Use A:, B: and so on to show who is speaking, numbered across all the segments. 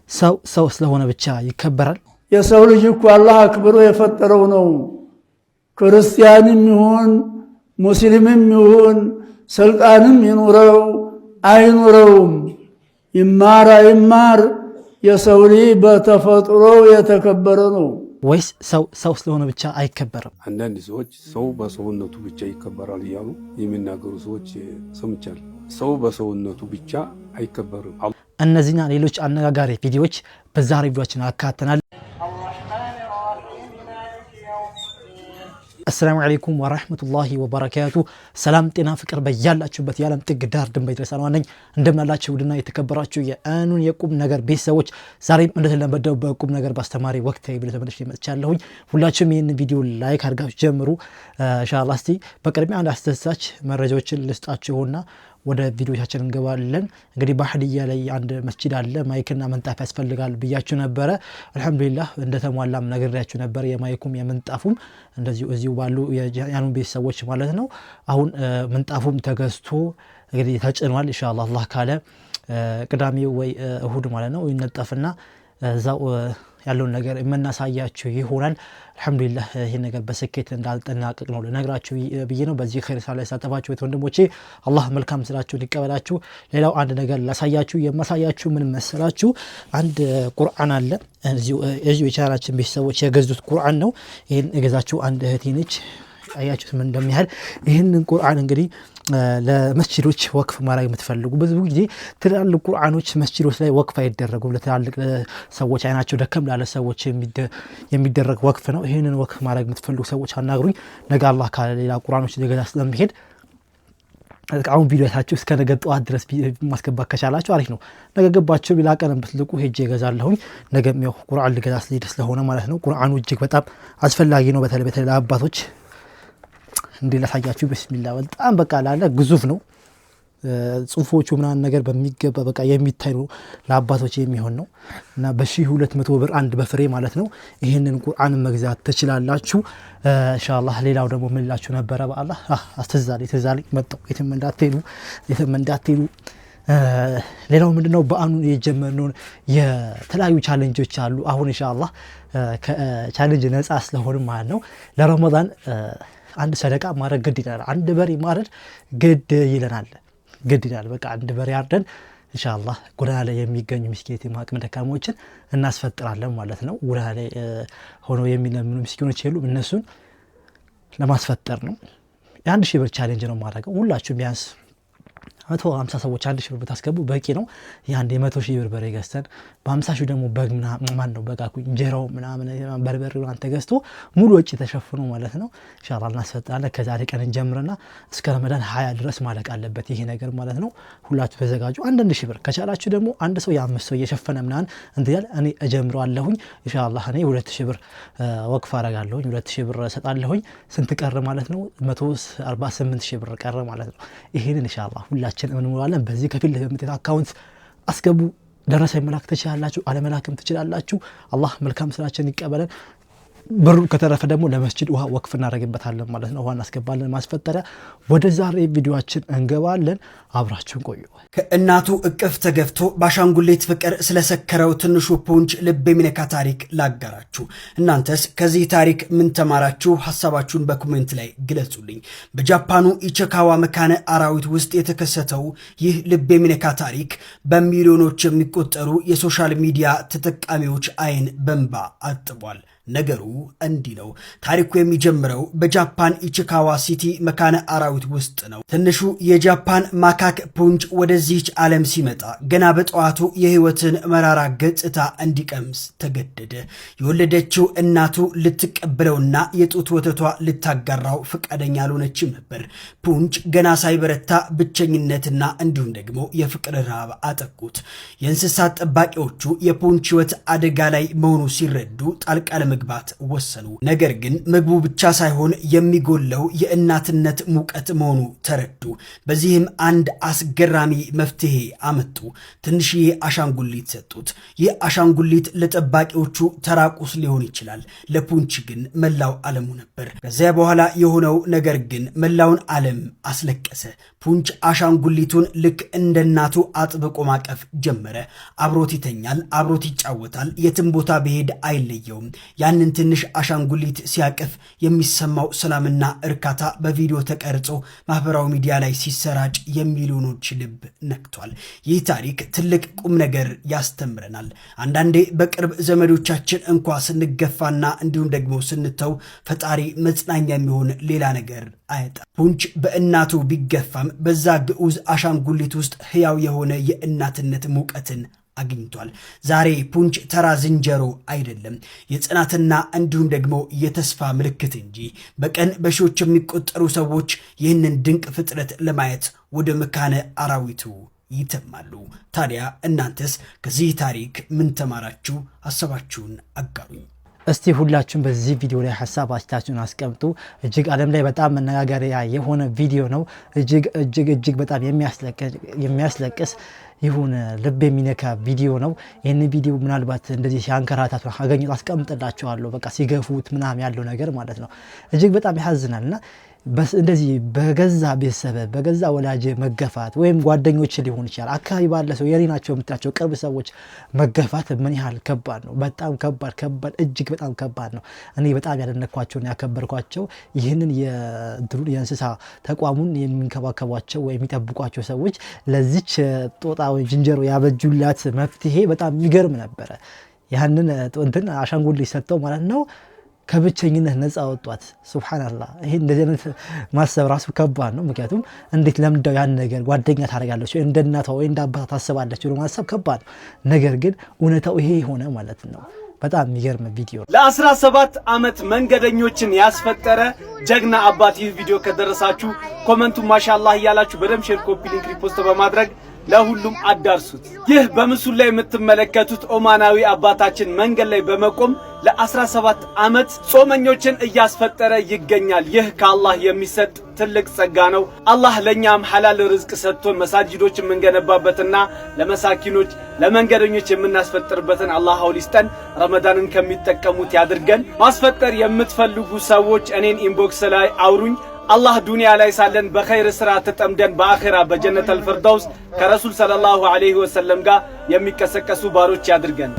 A: ሰው ስለሆነ ብቻ ይከበራል?
B: የሰው ልጅ እኮ አላህ አክብሮ የፈጠረው ነው። ክርስቲያንም ይሁን ሙስሊምም ይሁን ስልጣንም ይኑረው አይኑረውም ይማር አይማር የሰው ልጅ በተፈጥሮ የተከበረ ነው።
A: ወይስ ሰው ስለሆነ ብቻ አይከበርም?
C: አንዳንድ ሰዎች ሰው በሰውነቱ ብቻ ይከበራል እያሉ የሚናገሩ ሰዎች ሰምቻለሁ። ሰው በሰውነቱ ብቻ አይከበርም።
A: እነዚህና ሌሎች አነጋጋሪ ቪዲዮዎች በዛሬ ቪዲዮአችን አካተናል። السلام عليكم ورحمة الله وبركاته. سلام تنا فكر بيالاችሁ በት ያለም ጥግ ዳር ድንበር ይደርሳል ነኝ እንደምናላችሁ ውድና የተከበራችሁ የአኑን የቁም ነገር ቤተሰቦች ዛሬም እንደተለመደው በቁም ነገር ባስተማሪ ወቅታዊ ቪዲዮ ተመልሼ መጥቻለሁኝ። ሁላችሁም ይሄን ቪዲዮ ላይክ አድርጋችሁ ጀምሩ ኢንሻአላህ። እስቲ በቅድሚያ አንድ አስተሳች መረጃዎችን ልስጣችሁና ወደ ቪዲዮቻችን እንገባለን። እንግዲህ በሐዲያ ላይ አንድ መስጂድ አለ፣ ማይክና መንጣፍ ያስፈልጋል ብያችሁ ነበር። አልহামዱሊላህ እንደተሟላም ነግሬያችሁ ነበር። የማይኩም የመንጣፉም እንደዚሁ እዚሁ ባሉ የያኑን ቤተሰቦች ማለት ነው። አሁን መንጣፉም ተገዝቶ እንግዲህ ተጭኗል። ኢንሻአላህ አላህ ካለ ቅዳሜ ወይ እሁድ ማለት ነው ይነጠፍና እዛው ያለውን ነገር የምናሳያችሁ ይሆናል። አልহামዱሊላህ ይሄ ነገር በስኬት እንዳልጠናቀቅ ነው ለነግራችሁ ብዬ ነው። በዚህ ኸይር ስራ ላይ ተሳተፋችሁ ወንድሞቼ አላህ መልካም ስራችሁን ይቀበላችሁ። ሌላው አንድ ነገር ላሳያችሁ የማሳያችሁ ምን መሰላችሁ? አንድ ቁርአን አለ እዚሁ የቻናላችን ቤተሰቦች የገዙት ቁርአን ነው። ይሄን የገዛችሁ አንድ እህቴ ነች። አያችሁት ምን እንደሚያህል ይሄንን ቁርአን እንግዲህ ለመስጂዶች ወቅፍ ማድረግ የምትፈልጉ ብዙ ጊዜ ትላልቅ ቁርአኖች መስጂዶች ላይ ወቅፍ አይደረጉም። ለትላልቅ ሰዎች አይናቸው ደከም ላለ ሰዎች የሚደረግ ወቅፍ ነው። ይሄንን ወቅፍ ማድረግ የምትፈልጉ ሰዎች አናግሩኝ። ነገ አላህ ካለ ሌላ ቁርአኖች ሊገዛ ስለሚሄድ አሁን ቪዲዮታችሁ እስከ ነገ ጠዋት ድረስ ማስገባት ከቻላችሁ አሪፍ ነው። ነገ ገባችሁ ቢላ ቀን ብትልቁ ሄጄ እገዛለሁኝ። ነገም ያው ቁርአን ልገዛ ስለሆነ ማለት ነው። ቁርአኑ እጅግ በጣም አስፈላጊ ነው። በተለይ አባቶች እንዲላሳያችሁ ቢስሚላህ በጣም በቃ ላለ ግዙፍ ነው። ጽሁፎቹ ምናን ነገር በሚገባ በቃ የሚታይ ነው። ለአባቶች የሚሆን ነው እና በ1200 ብር አንድ በፍሬ ማለት ነው። ይሄንን ቁርአን መግዛት ትችላላችሁ ኢንሻአላህ። ሌላው ደግሞ ምን ላችሁ ነበር በአላህ አስተዛሊ መጣው የትም እንዳትሄዱ። ሌላው ምንድነው በአኑ የጀመርነው የተለያዩ ቻሌንጆች አሉ። አሁን ኢንሻአላህ ከቻሌንጅ ነፃ ስለሆነ ማለት ነው ለረመዳን አንድ ሰደቃ ማረግ ግድ ይላል። አንድ በሬ ማረድ ግድ ይለናል። በቃ አንድ በሬ አርደን ኢንሻአላህ ጎዳና ላይ የሚገኙ ምስኪኖች ማቅም ደካሞችን እናስፈጥራለን ማለት ነው። ጎዳና ላይ ሆኖ የሚለምኑ ምስኪኖች የሉ እነሱን ለማስፈጠር ነው። የ1000 ብር ቻሌንጅ ነው ማድረገው። ሁላችሁም ቢያንስ 150 ሰዎች 1000 ብር ብታስገቡ በቂ ነው። ያን 100,000 ብር በሬ ገዝተን በ50,000 ደግሞ በግና ማን ነው በቃ እንጀራው ምናምን በርበሬው አንተ ገዝቶ ሙሉ ወጪ ተሸፍኖ ማለት ነው ኢንሻአላህ እናስፈጥራለን። ከዛሬ ቀን እንጀምርና እስከ ረመዳን 20 ድረስ ማለቅ አለበት ይሄ ነገር ማለት ነው። ሁላችሁ ተዘጋጁ። 1,000 ብር ከቻላችሁ ደግሞ አንድ ሰው የ5 ሰው እየሸፈነ ምናን እንዲያል እኔ እጀምራለሁኝ ኢንሻአላህ። እኔ 2,000 ብር ወቅፍ አረጋለሁኝ 2,000 ብር ሰጣለሁኝ። ስንት ቀረ ማለት ነው? 148,000 ብር ቀረ ማለት ነው። ይሄንን ኢንሻአላህ ሁላችን እንሞላለን። በዚህ ከፊል ለምትት አካውንት አስገቡ። ደረሰኝ መላክ ትችላላችሁ፣ አለመላክም ትችላላችሁ። አላህ መልካም ስራችን ይቀበለን። ብሩ ከተረፈ ደግሞ ለመስጂድ ውሃ ወቅፍ እናደርግበታለን ማለት ነው። ውሃ እናስገባለን ማስፈጠሪያ። ወደ ዛሬ ቪዲዮአችን እንገባለን። አብራችሁን ቆዩ።
D: ከእናቱ እቅፍ ተገፍቶ ባሻንጉሌት ፍቅር ስለሰከረው ትንሹ ፑንች ልብ የሚነካ ታሪክ ላጋራችሁ። እናንተስ ከዚህ ታሪክ ምን ተማራችሁ? ሐሳባችሁን በኮሜንት ላይ ግለጹልኝ። በጃፓኑ ኢቺካዋ መካነ አራዊት ውስጥ የተከሰተው ይህ ልብ የሚነካ ታሪክ በሚሊዮኖች የሚቆጠሩ የሶሻል ሚዲያ ተጠቃሚዎች አይን በእንባ አጥቧል። ነገሩ እንዲህ ነው። ታሪኩ የሚጀምረው በጃፓን ኢቺካዋ ሲቲ መካነ አራዊት ውስጥ ነው። ትንሹ የጃፓን ማካክ ፑንች ወደዚህች ዓለም ሲመጣ ገና በጠዋቱ የህይወትን መራራ ገጽታ እንዲቀምስ ተገደደ። የወለደችው እናቱ ልትቀበለውና የጡት ወተቷ ልታጋራው ፈቃደኛ አልሆነችም ነበር። ፑንች ገና ሳይበረታ ብቸኝነትና እንዲሁም ደግሞ የፍቅር ረሃብ አጠቁት። የእንስሳት ጠባቂዎቹ የፑንች ህይወት አደጋ ላይ መሆኑ ሲረዱ ጣልቃ ለመግባት ወሰኑ። ነገር ግን ምግቡ ብቻ ሳይሆን የሚጎለው የእናትነት ሙቀት መሆኑ ተረዱ። በዚህም አንድ አስገራሚ መፍትሄ አመጡ። ትንሽዬ አሻንጉሊት ሰጡት። ይህ አሻንጉሊት ለጠባቂዎቹ ተራቁስ ሊሆን ይችላል፣ ለፑንች ግን መላው ዓለሙ ነበር። ከዚያ በኋላ የሆነው ነገር ግን መላውን ዓለም አስለቀሰ። ፑንች አሻንጉሊቱን ልክ እንደ እናቱ አጥብቆ ማቀፍ ጀመረ። አብሮት ይተኛል፣ አብሮት ይጫወታል። የትም ቦታ ቢሄድ አይለየውም። ያንን ትንሽ አሻንጉሊት ሲያቅፍ የሚሰማው ሰላምና እርካታ በቪዲዮ ተቀርጾ ማህበራዊ ሚዲያ ላይ ሲሰራጭ የሚሊዮኖች ልብ ነክቷል። ይህ ታሪክ ትልቅ ቁም ነገር ያስተምረናል። አንዳንዴ በቅርብ ዘመዶቻችን እንኳ ስንገፋና እንዲሁም ደግሞ ስንተው ፈጣሪ መጽናኛ የሚሆን ሌላ ነገር አይጣ። ፑንች በእናቱ ቢገፋም በዛ ግዑዝ አሻንጉሊት ውስጥ ህያው የሆነ የእናትነት ሙቀትን አግኝቷል። ዛሬ ፑንች ተራ ዝንጀሮ አይደለም፣ የጽናትና እንዲሁም ደግሞ የተስፋ ምልክት እንጂ። በቀን በሺዎች የሚቆጠሩ ሰዎች ይህንን ድንቅ ፍጥረት ለማየት ወደ መካነ አራዊቱ ይተማሉ። ታዲያ እናንተስ ከዚህ ታሪክ ምን ተማራችሁ? ሐሳባችሁን አጋሩኝ።
A: እስቲ ሁላችሁም በዚህ ቪዲዮ ላይ ሐሳብ አስተያየታችሁን አስቀምጡ። እጅግ ዓለም ላይ በጣም መነጋገሪያ የሆነ ቪዲዮ ነው። እጅግ በጣም የሚያስለቅስ ይሁን ልብ የሚነካ ቪዲዮ ነው። ይህን ቪዲዮ ምናልባት እንደዚህ ሲያንከራታቱ አገኘው አስቀምጥላችኋለሁ። በቃ ሲገፉት ምናምን ያለው ነገር ማለት ነው እጅግ በጣም ያሳዝናልና እንደዚህ በገዛ ቤተሰብ በገዛ ወላጅ መገፋት ወይም ጓደኞች ሊሆን ይችላል አካባቢ ባለ ሰው የሪናቸው የምትላቸው ቅርብ ሰዎች መገፋት ምን ያህል ከባድ ነው። በጣም ከባድ እጅግ በጣም ከባድ ነው። እኔ በጣም ያደነኳቸውና ያከበርኳቸው ይህንን የእንስሳ ተቋሙን የሚንከባከቧቸው ወይ የሚጠብቋቸው ሰዎች ለዚች ጦጣ ወይ ዝንጀሮ ያበጁላት መፍትሄ በጣም የሚገርም ነበረ። ያንን እንትን አሻንጉሊት ሰጥተው ማለት ነው ከብቸኝነት ነፃ ወጧት። ሱብሃንአላህ። ይሄ እንደዚህ አይነት ማሰብ ራሱ ከባድ ነው። ምክንያቱም እንዴት ለምዳው ያን ነገር ጓደኛ ታደርጋለች ወይ እንደ እናቷ ወይ እንደ አባቷ ታስባለች ብሎ ማሰብ ከባድ ነው። ነገር ግን እውነታው ይሄ ሆነ ማለት ነው። በጣም የሚገርም ቪዲዮ ነው።
E: ለ17 ዓመት መንገደኞችን ያስፈጠረ ጀግና አባት። ይህ ቪዲዮ ከደረሳችሁ ኮመንቱ ማሻአላህ እያላችሁ በደም ሼር፣ ኮፒ፣ ሊንክ፣ ሪፖስት በማድረግ ለሁሉም አዳርሱት። ይህ በምስሉ ላይ የምትመለከቱት ኦማናዊ አባታችን መንገድ ላይ በመቆም ለ17 ዓመት ጾመኞችን እያስፈጠረ ይገኛል። ይህ ከአላህ የሚሰጥ ትልቅ ጸጋ ነው። አላህ ለኛም ሐላል ርዝቅ ሰጥቶን መሳጅዶች የምንገነባበትና ለመሳኪኖች ለመንገደኞች የምናስፈጥርበትን አላህ አውሊስጠን ረመዳንን ከሚጠቀሙት ያድርገን። ማስፈጠር የምትፈልጉ ሰዎች እኔን ኢንቦክስ ላይ አውሩኝ። አላህ ዱንያ ላይ ሳለን በኸይር ስራ ተጠምደን በአኺራ በጀነተል ፊርደውስ ከረሱል ሰለላሁ ዐለይሂ ወሰለም ጋር የሚቀሰቀሱ ባሮች ያድርገን።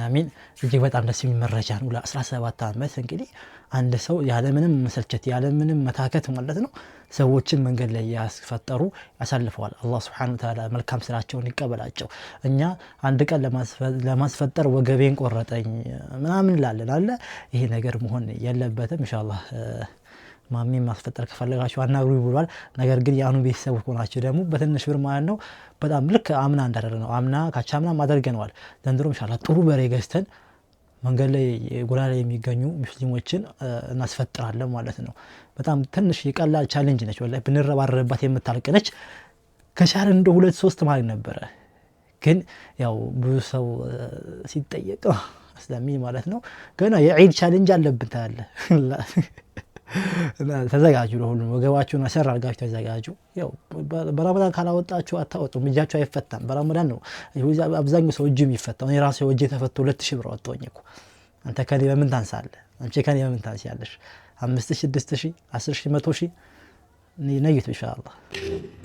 A: አሚን። እጅግ በጣም ደስ የሚል መረጃ ነው። ለ17 ዓመት እንግዲህ አንድ ሰው ያለምንም መሰልቸት ያለምንም መታከት ማለት ነው ሰዎችን መንገድ ላይ ያስፈጠሩ ያሳልፈዋል። አላህ ሱብሓነሁ ወተዓላ መልካም ስራቸውን ይቀበላቸው። እኛ አንድ ቀን ለማስፈጠር ወገቤን ቆረጠኝ ምናምን እንላለን አለ። ይሄ ነገር መሆን የለበትም። ኢንሻአላህ ማሚ ማስፈጠር ከፈለጋችሁ አናግሩ ብሏል። ነገር ግን የአኑ ቤተሰቦች ሆናችሁ ደግሞ በትንሽ ብር ማለት ነው በጣም ልክ አምና እንዳደረግነው አምና ካቻምና ማድረግነዋል። ዘንድሮ ኢንሻአላህ ጥሩ በሬ ገዝተን መንገድ ላይ ጎዳና ላይ የሚገኙ ሙስሊሞችን እናስፈጥራለን ማለት ነው። በጣም ትንሽ የቀላል ቻሌንጅ ነች። ወላሂ ብንረባረብባት የምታልቅ ነች። ከቻለ እንደ 2-3 ማለት ነበረ። ግን ያው ብዙ ሰው ሲጠየቅ ስለሚ ማለት ነው ገና የዒድ ቻሌንጅ አለብን ታለ ተዘጋጁ። ለሁሉም ወገባችሁን አሰር አድርጋችሁ ተዘጋጁ። ያው በረመዳን ካላወጣችሁ አታወጡም፣ እጃችሁ አይፈታም። በረመዳን ነው አብዛኛው ሰው እጁ የሚፈታው። እኔ ራሴ ወጄ ተፈቶ 2000 ብር አወጣሁኝ እኮ። አንተ ከኔ በምን ታንሳለህ? አንቺ ከኔ በምን ታንሳለሽ? 5000፣ 6000፣ 10000፣ 100000 ነይቱ ኢንሻአላህ።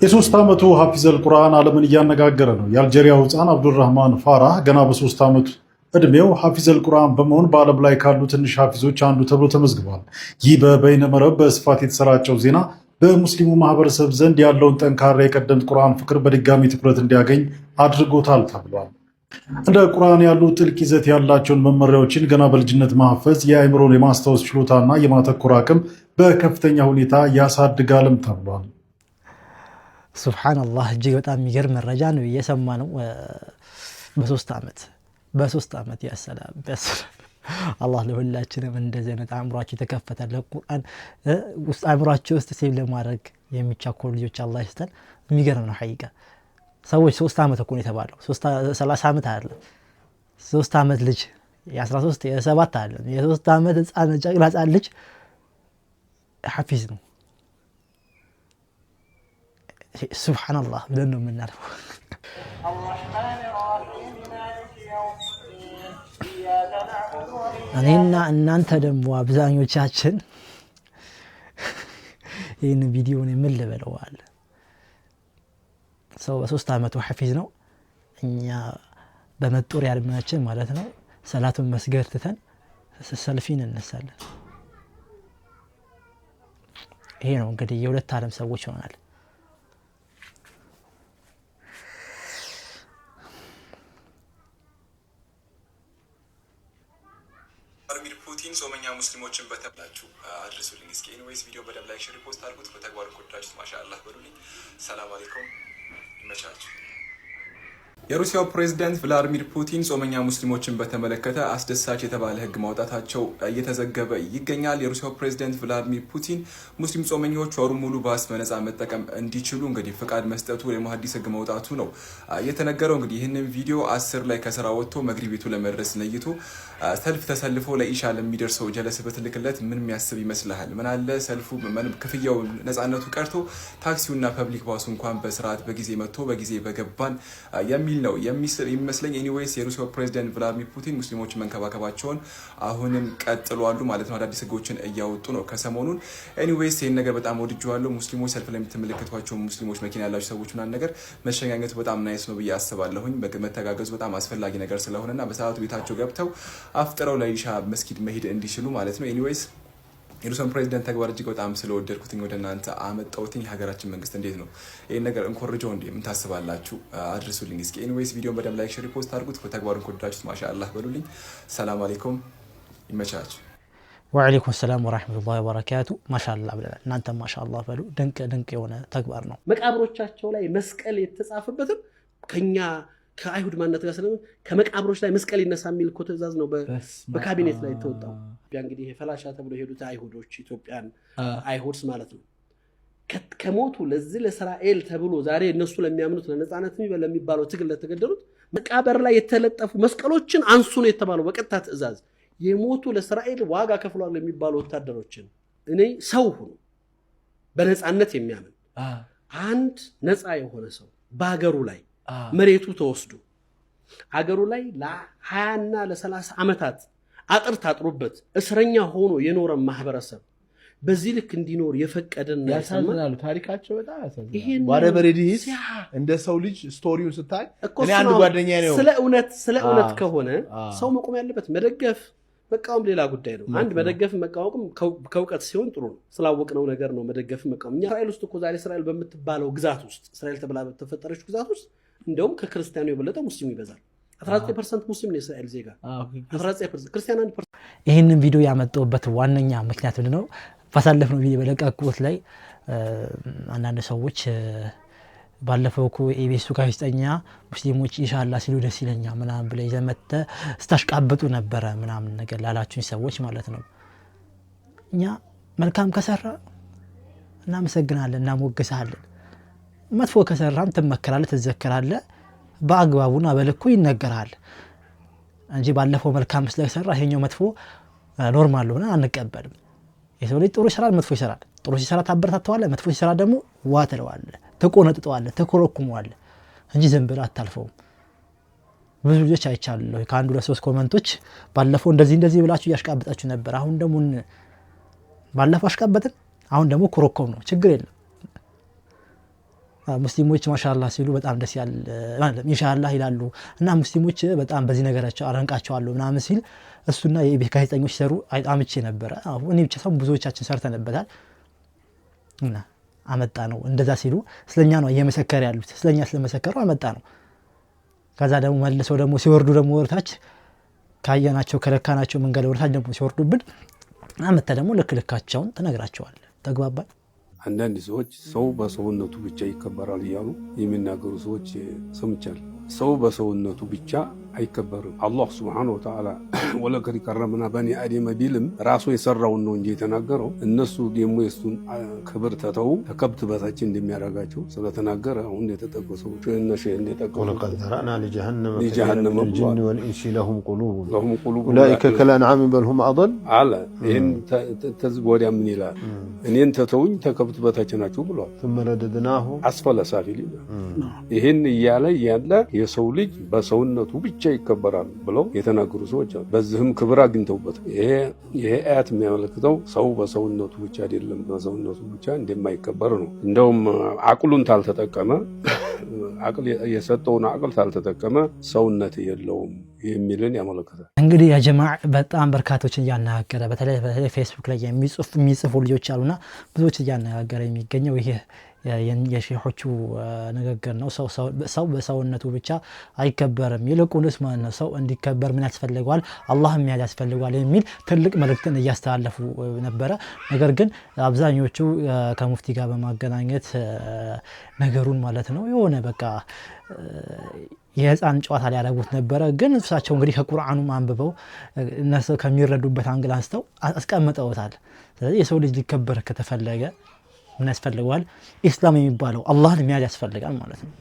F: የ3 ዓመቱ ሐፊዘል ቁርአን ዓለምን እያነጋገረ ነው። የአልጄሪያው ሕፃን አብዱራህማን ፋራህ ገና በ3 ዓመቱ እድሜው ሐፊዘል ቁርአን በመሆን በዓለም ላይ ካሉ ትንሽ ሐፊዞች አንዱ ተብሎ ተመዝግቧል። ይህ በበይነ መረብ በስፋት የተሰራጨው ዜና በሙስሊሙ ማህበረሰብ ዘንድ ያለውን ጠንካራ የቀደምት ቁርአን ፍቅር በድጋሚ ትኩረት እንዲያገኝ አድርጎታል ተብሏል። እንደ ቁርአን ያሉ ጥልቅ ይዘት ያላቸውን መመሪያዎችን ገና በልጅነት ማሐፈዝ የአእምሮን የማስታወስ ችሎታና የማተኮር አቅም በከፍተኛ ሁኔታ ያሳድጋልም ተብሏል።
A: ሱብሃንአላህ። እጅግ በጣም የሚገርም መረጃ ነው እየሰማ ነው። በ3 ዓመት ያሰላም አላህ ለሁላችንም እንደዚህ አይነት አእምሯቸው የተከፈተ ለቁርአን ውስጥ አእምሯቸው ውስጥ ሴቭ ለማድረግ የሚቻኮሉ ልጆች አላህ ይስጠን። የሚገርም ነው ሐቂቃ። ሰዎች 3 ዓመት እኮ ነው የተባለው፣ 30 ዓመት አይደለም። 3 ዓመት ልጅ የ13 የ7 አለ የ3 ዓመት ህፃን ጨቅላ ህፃን ልጅ ሐፊዝ ነው። ሱብሃንአላህ ብለን ነው የምናልፈው። እኔና እናንተ ደግሞ አብዛኞቻችን ይህን ቪዲዮን ምን ልበለዋል ሰው በ3 ዓመቱ ሐፊዝ ነው። እኛ በመጦር ያልመናችን ማለት ነው ሰላቱን መስገድ ትተን ሰልፊን እንነሳለን። ይሄ ነው እንግዲህ የሁለት ዓለም ሰዎች ሆናል።
G: ቭላድሚር ፑቲን ጾመኛ ሙስሊሞችን በተብላችሁ አድርሱልኝ እስኪ። ኤኒዌይስ ቪዲዮ በደንብ ላይክ ሼር ፖስት አድርጉት። በተግባር ኮዳችሁት ማሻአላህ በሉልኝ። ሰላም አለይኩም ይመቻችሁ። የሩሲያው ፕሬዝዳንት ቭላድሚር ፑቲን ጾመኛ ሙስሊሞችን በተመለከተ አስደሳች የተባለ ህግ ማውጣታቸው እየተዘገበ ይገኛል። የሩሲያው ፕሬዝዳንት ቭላድሚር ፑቲን ሙስሊም ጾመኞች ወሩን ሙሉ ባስ በነፃ መጠቀም እንዲችሉ እንግዲህ ፍቃድ መስጠቱ ወይም አዲስ ህግ ማውጣቱ ነው የተነገረው። እንግዲህ ይህንን ቪዲዮ 10 ላይ ከስራ ወጥቶ መግሪብ ቤቱ ለመድረስ ነይቶ ሰልፍ ተሰልፎ ለኢሻ ለሚደርሰው ጀለስ በትልክለት ምን የሚያስብ ይመስልሃል? ምን አለ ሰልፉ ክፍያው ነፃነቱ ቀርቶ ታክሲውና ፐብሊክ ባሱ እንኳን በስርዓት በጊዜ መጥቶ በጊዜ በገባን የሚል ነው የሚመስለኝ። ኤኒዌይስ የሩሲያው ፕሬዝዳንት ቭላድሚር ፑቲን ሙስሊሞችን መንከባከባቸውን አሁንም ቀጥሏሉ ማለት ነው። አዳዲስ ህጎችን እያወጡ ነው ከሰሞኑን። ኤኒዌይስ ይህን ነገር በጣም ወድጄዋለሁ። ሙስሊሞች ሰልፍ ላይ የምትመለከቷቸው ሙስሊሞች መኪና ያላቸው ሰዎች ምናምን ነገር መሸኛኘቱ በጣም ናይስ ነው ብዬ አስባለሁኝ። መተጋገዙ በጣም አስፈላጊ ነገር ስለሆነና በሰዓቱ ቤታቸው ገብተው አፍጥረው ለኢሻ መስጊድ መሄድ እንዲችሉ ማለት ነው። ኤኒዌይስ የሩሲያን ፕሬዝዳንት ተግባር እጅግ በጣም ስለወደድኩትኝ ወደ እናንተ አመጣሁትኝ። የሀገራችን መንግስት እንዴት ነው ይሄን ነገር እንኮርጆ እንዴ? ምን ታስባላችሁ? አድርሱልኝ እስኪ። ኤኒዌይስ ቪዲዮን በደንብ ላይክ ሼር ፖስት አድርጉት። ተግባሩን ከወደዳችሁት ማሻአላህ በሉልኝ። ሰላም አለይኩም ይመቻችሁ።
A: ወአለይኩም ሰላም ወራህመቱላሂ ወበረካቱ። ማሻአላህ ብለናል። እናንተም ማሻአላህ በሉ። ድንቅ የሆነ ተግባር ነው።
H: መቃብሮቻቸው ላይ መስቀል የተጻፈበትም ከኛ ከአይሁድ ማንነት ጋር ስለምን ከመቃብሮች ላይ መስቀል ይነሳ የሚል እኮ ትእዛዝ ነው በካቢኔት ላይ ተወጣው። እንግዲህ ፈላሻ ተብሎ ሄዱት አይሁዶች ኢትዮጵያን አይሁድስ ማለት ነው ከሞቱ ለዚህ ለእስራኤል ተብሎ ዛሬ እነሱ ለሚያምኑት ለነጻነት ለሚባለው ትግል ለተገደሉት መቃብር ላይ የተለጠፉ መስቀሎችን አንሱ ነው የተባለው በቀጥታ ትእዛዝ። የሞቱ ለእስራኤል ዋጋ ከፍሏል የሚባሉ ወታደሮችን እኔ ሰው ሁሉ በነጻነት የሚያምን አንድ ነፃ የሆነ ሰው በአገሩ ላይ መሬቱ ተወስዶ አገሩ ላይ ለ20 እና ለ30 ዓመታት አጥር ታጥሮበት እስረኛ ሆኖ የኖረ ማህበረሰብ በዚህ ልክ እንዲኖር የፈቀደና
I: ያሳዝናሉ። ታሪካቸው በጣም ያሳዝናል። ዋረበሬዲስ እንደ ሰው ልጅ ስቶሪውን ስታይ እኔ አንድ ጓደኛዬ ነው
H: ስለ እውነት ከሆነ ሰው መቆም ያለበት መደገፍ መቃወም ሌላ ጉዳይ ነው። አንድ መደገፍ መቃወም ከውቀት ሲሆን ጥሩ ነው። ስላወቅነው ነገር ነው መደገፍ መቃወም። እኛ እስራኤል ውስጥ እኮ ዛሬ እስራኤል በምትባለው ግዛት ውስጥ እስራኤል ተብላ በተፈጠረች ግዛት ውስጥ እንደውም ከክርስቲያኑ የበለጠ ሙስሊሙ ይበዛል። 19% ሙስሊም ነው የእስራኤል ዜጋ፣ 19% ክርስቲያን 1%።
A: ይህንን ቪዲዮ ያመጣሁበት ዋነኛ ምክንያት ምንድነው? ባሳለፍነው ቪዲዮ በለቀቁት ላይ አንዳንድ ሰዎች ባለፈው እኮ ኢቢኤስ ጋዜጠኛ ሙስሊሞች ኢንሻአላህ ሲሉ ደስ ይለኛል ምናምን ብለ ይዘመተ ስታሽቃበጡ ነበረ ምናምን ነገር ላላችሁኝ ሰዎች ማለት ነው። እኛ መልካም ከሰራ እናመሰግናለን፣ እናሞግሳለን። መጥፎ ከሰራም ትመከራለህ፣ ትዘከራለህ፣ በአግባቡና በልኩ ይነገራል እንጂ ባለፈው መልካም ስለሰራ ይሄኛው መጥፎ ኖርማል ሆነ አንቀበልም። የሰው ልጅ ጥሩ ይሰራል፣ መጥፎ ይሰራል። ጥሩ ሲሰራ ታበረታተዋለህ፣ መጥፎ ሲሰራ ደግሞ ዋ ትለዋለህ፣ ተቆነጥጠዋለህ፣ ተኮረኩመዋለህ እንጂ ዝም ብለህ አታልፈውም። ብዙ ልጆች አይቻለሁ ከአንዱ ለሶስት ኮሜንቶች ባለፈው እንደዚህ ብላችሁ ያሽቃበጣችሁ ነበር። አሁን ደግሞ ባለፈው አሽቃበጥን፣ አሁን ደግሞ ኮረኮም ነው። ችግር የለም። ሙስሊሞች ማሻአላህ ሲሉ በጣም ደስ ያለ ማለት ኢንሻአላህ ይላሉ እና ሙስሊሞች በጣም በዚህ ነገራቸው አረንቃቸዋለሁ ምናምን ሲል እሱና የኢቢኤስ ጋዜጠኞች ሰሩ አምቼ ነበር። አሁን እኔ ብቻ ሳይሆን ብዙዎቻችን ሰርተንበታል እና አመጣ ነው። እንደዛ ሲሉ ስለኛ ነው እየመሰከረ ያሉት፣ ስለኛ ስለመሰከሩ አመጣ ነው። ከዛ ደግሞ መልሰው ደግሞ ሲወርዱ ደግሞ ወርታች ካየናቸው ከለካናቸው መንገድ ወርታች ደግሞ ሲወርዱብን አመጣ ደግሞ ልክልካቸውን ተነግራቸዋል። ተግባባን።
C: አንዳንድ ሰዎች ሰው በሰውነቱ ብቻ ይከበራል እያሉ የሚናገሩ ሰዎች ሰምቻለሁ። ሰው በሰውነቱ ብቻ አይከበርም። አላህ ሱብሓነሁ ወተዓላ ወለቀድ ከረምና በኒ አደም ቢልም ራሱ የሰራውን ነው እንጂ የተናገረው እነሱ ደግሞ የሱን ክብር ተተው ከከብት በታች እንደሚያደርጋቸው ስለተናገረ አሁን የተጠቀሰው እነሱ እንደጠቀሱ
I: ወለቀድ ዘራና ለጀሃነም
C: الجن
I: والإنس لهم قلوب أولئك كالأنعام بل هم أضل
C: አለ። ይሄን ተዝብ ወዲያ ምን ይላል? እኔን ተተውኝ ተከብት በታች ናቸው ብሏል።
I: ثم رددناه
C: አስፈለ ሳፊሊን ይሄን እያለ ያለ የሰው ልጅ በሰውነቱ ብቻ ይከበራል ብለው የተናገሩ ሰዎች አሉ። በዚህም ክብር አግኝተውበት ይሄ አያት የሚያመለክተው ሰው በሰውነቱ ብቻ አይደለም በሰውነቱ ብቻ እንደማይከበር ነው። እንደውም አቅሉን ታልተጠቀመ አቅል የሰጠውን አቅል ታልተጠቀመ ሰውነት የለውም የሚልን ያመለክታል።
A: እንግዲህ ያ ጀማዓ በጣም በርካቶችን እያነጋገረ በተለይ ፌስቡክ ላይ የሚጽፉ ልጆች አሉና ብዙዎች እያነጋገረ የሚገኘው ይሄ የሼሆቹ ንግግር ነው። ሰው በሰውነቱ ብቻ አይከበርም፣ ይልቁንስ ማለት ነው ሰው እንዲከበር ምን ያስፈልገዋል? አላህ ምን ያስፈልገዋል የሚል ትልቅ መልእክትን እያስተላለፉ ነበረ። ነገር ግን አብዛኞቹ ከሙፍቲ ጋር በማገናኘት ነገሩን ማለት ነው የሆነ በቃ የህፃን ጨዋታ ሊያደርጉት ነበረ። ግን እሳቸው እንግዲህ ከቁርአኑ አንብበው እነሱ ከሚረዱበት አንግል አንስተው አስቀምጠውታል። ስለዚህ የሰው ልጅ ሊከበር ከተፈለገ ምን ያስፈልገዋል? ኢስላም የሚባለው አላህን መያዝ ያስፈልጋል ማለት ነው።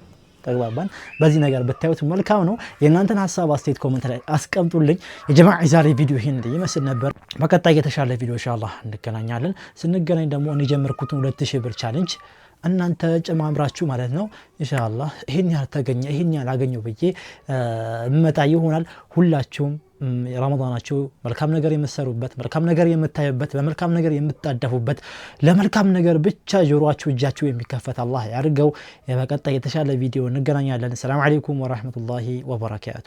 A: ተግባባን? በዚህ ነገር ብታዩት መልካም ነው። የእናንተን ሀሳብ አስተያየት ኮሜንት ላይ አስቀምጡልኝ። የጀማዓ ዛሬ ቪዲዮ ይሄን ይመስል ነበር። በቀጣይ የተሻለ ቪዲዮ ኢንሻአላህ እንገናኛለን። ስንገናኝ ደግሞ እኔ ጀመርኩትን 2000 ብር ቻሌንጅ እናንተ ጨማምራችሁ ማለት ነው ኢንሻአላህ ይሄን ያህል ተገኘ ይሄን ያህል አገኘው ብዬ እመጣ ይሆናል። ሁላችሁም ረመዳናችሁ መልካም ነገር የምትሰሩበት፣ መልካም ነገር የምታዩበት፣ በመልካም ነገር የምትጣደፉበት፣ ለመልካም ነገር ብቻ ጆሮአችሁ እጃችሁ የሚከፈት አላህ ያድርገው። በቀጣይ የተሻለ ቪዲዮ እንገናኛለን። ሰላም አለይኩም ወራህመቱላሂ ወበረካቱ።